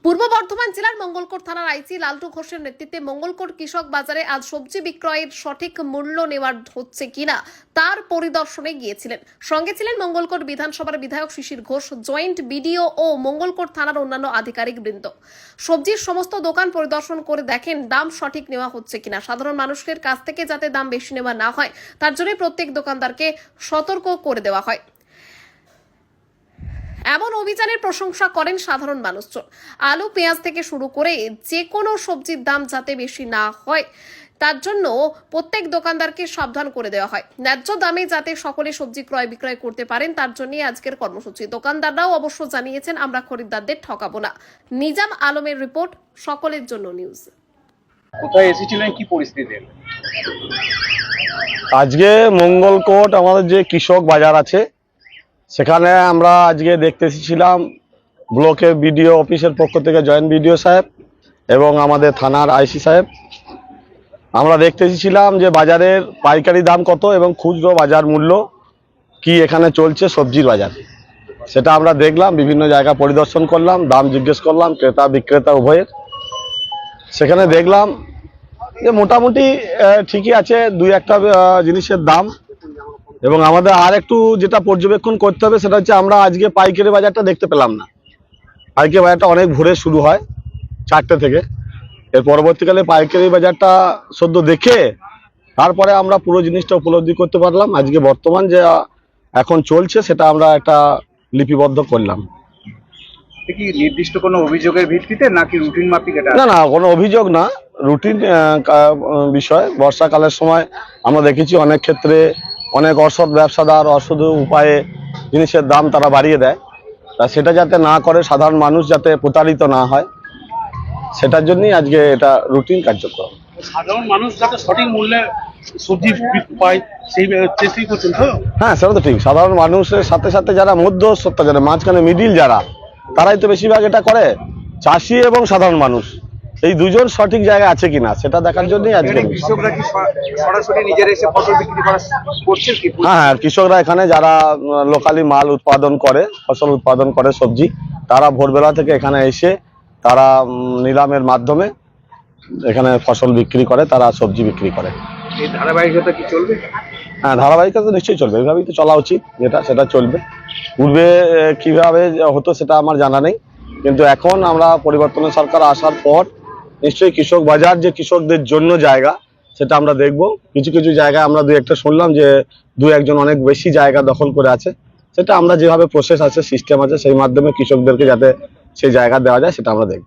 পূর্ব বর্ধমান জেলার মঙ্গলকোট থানার আইসি লালটু ঘোষের নেতৃত্বে মঙ্গলকোট কৃষক বাজারে আজ সবজি বিক্রয়ের সঠিক মূল্য নেওয়া হচ্ছে কিনা তার পরিদর্শনে গিয়েছিলেন। সঙ্গে ছিলেন মঙ্গলকোট বিধানসভার বিধায়ক শিশির ঘোষ, জয়েন্ট বিডিও ও মঙ্গলকোট থানার অন্যান্য আধিকারিক বৃন্দ। সবজির সমস্ত দোকান পরিদর্শন করে দেখেন দাম সঠিক নেওয়া হচ্ছে কিনা। সাধারণ মানুষের কাছ থেকে যাতে দাম বেশি নেওয়া না হয় তার জন্য প্রত্যেক দোকানদারকে সতর্ক করে দেওয়া হয়। এমন অভিযানের প্রশংসা করেন সাধারণ মানুষজন। আলু পেঁয়াজ থেকে শুরু করে যে কোনো সবজির দাম যাতে বেশি না হয় তার জন্য প্রত্যেক দোকানদারকে সাবধান করে দেওয়া হয়। ন্যায্য দামে যাতে সকলে সবজি ক্রয় বিক্রয় করতে পারেন তার জন্যই আজকের কর্মসূচি। দোকানদাররাও অবশ্য জানিয়েছেন, আমরা খরিদ্দারদের ঠকাবো না। নিজাম আলমের রিপোর্ট, সকলের জন্য নিউজ। কোথায় এসেছিলেন, কি পরিস্থিতি? আজকে মঙ্গলকোট আমাদের যে কৃষক বাজার আছে সেখানে আমরা আজকে দেখতে এসেছিলাম ব্লকের বিডিও অফিসের পক্ষ থেকে জয়েন্ট বিডিও সাহেব এবং আমাদের থানার আইসি সাহেব। আমরা দেখতে এসেছিলাম যে বাজারের পাইকারি দাম কত এবং খুচরো বাজার মূল্য কি এখানে চলছে সবজির বাজার, সেটা আমরা দেখলাম। বিভিন্ন জায়গা পরিদর্শন করলাম, দাম জিজ্ঞেস করলাম ক্রেতা বিক্রেতা উভয়ের। সেখানে দেখলাম যে মোটামুটি ঠিকই আছে দুই একটা জিনিসের দাম। এবং আমাদের আর একটু যেটা পর্যবেক্ষণ করতে হবে সেটা হচ্ছে আমরা আজকে পাইকারি বাজারটা দেখতে পেলাম না। পাইকারি বাজারটা অনেক ভোরে শুরু হয় 4টে থেকে, এর পরবর্তীকালে পাইকারি বাজারটা সদ্য দেখে তারপরে আমরা পুরো জিনিসটা উপলব্ধি করতে পারলাম। আজকে বর্তমান যে এখন চলছে সেটা আমরা একটা লিপিবদ্ধ করলাম। কি নির্দিষ্ট কোনো অভিযোগের ভিত্তিতে নাকি রুটিন মাফিক? না না, কোনো অভিযোগ না, রুটিন বিষয়। বর্ষাকালের সময় আমরা দেখেছি অনেক ক্ষেত্রে অনেক অসৎ ব্যবসাদার অসৎ উপায়ে জিনিসের দাম তারা বাড়িয়ে দেয়। তা সেটা যাতে না করে, সাধারণ মানুষ যাতে প্রতারিত না হয়, সেটার জন্যই আজকে এটা রুটিন কার্যক্রম। সাধারণ মানুষ যাতে সঠিক মূল্যে সবজি পায় সেই চেষ্টাই করছেন তো? হ্যাঁ, সেটা তো ঠিক। সাধারণ মানুষের সাথে সাথে যারা মধ্যস্থতা, যারা মাঝখানে মিডিল যারা, তারাই তো বেশিরভাগ এটা করে। চাষি এবং সাধারণ মানুষ এই দুজন সঠিক জায়গায় আছে কিনা সেটা দেখার জন্যই আজকে। কৃষকরা কি সরাসরি নিজেরা এসে ফসল বিক্রি করছেন কি? হ্যাঁ, কৃষকরা এখানে যারা লোকালি মাল উৎপাদন করে, ফসল উৎপাদন করে সবজি, তারা ভোরবেলা থেকে এখানে এসে তারা নিলামের মাধ্যমে এখানে ফসল বিক্রি করে, তারা সবজি বিক্রি করে। এই ধারাবাহিকতা কি চলবে? হ্যাঁ, ধারাবাহিকতা তো নিশ্চয়ই চলবে, এইভাবেই তো চলা উচিত, সেটা চলবে। পূর্বে কিভাবে হতো সেটা আমার জানা নেই, কিন্তু এখন আমরা পরিবর্তনের সরকার আসার পর নিশ্চয়ই কৃষক বাজার যে কৃষকদের জন্য জায়গা সেটা আমরা দেখব। কিছু কিছু জায়গায় আমরা দুই একটা শুনলাম যে দুই একজন অনেক বেশি জায়গা দখল করে আছে, সেটা আমরা যেভাবে প্রসেস আছে, সিস্টেম আছে, সেই মাধ্যমে কৃষকদেরকে যাতে সেই জায়গা দেওয়া যায় সেটা আমরা দেখব।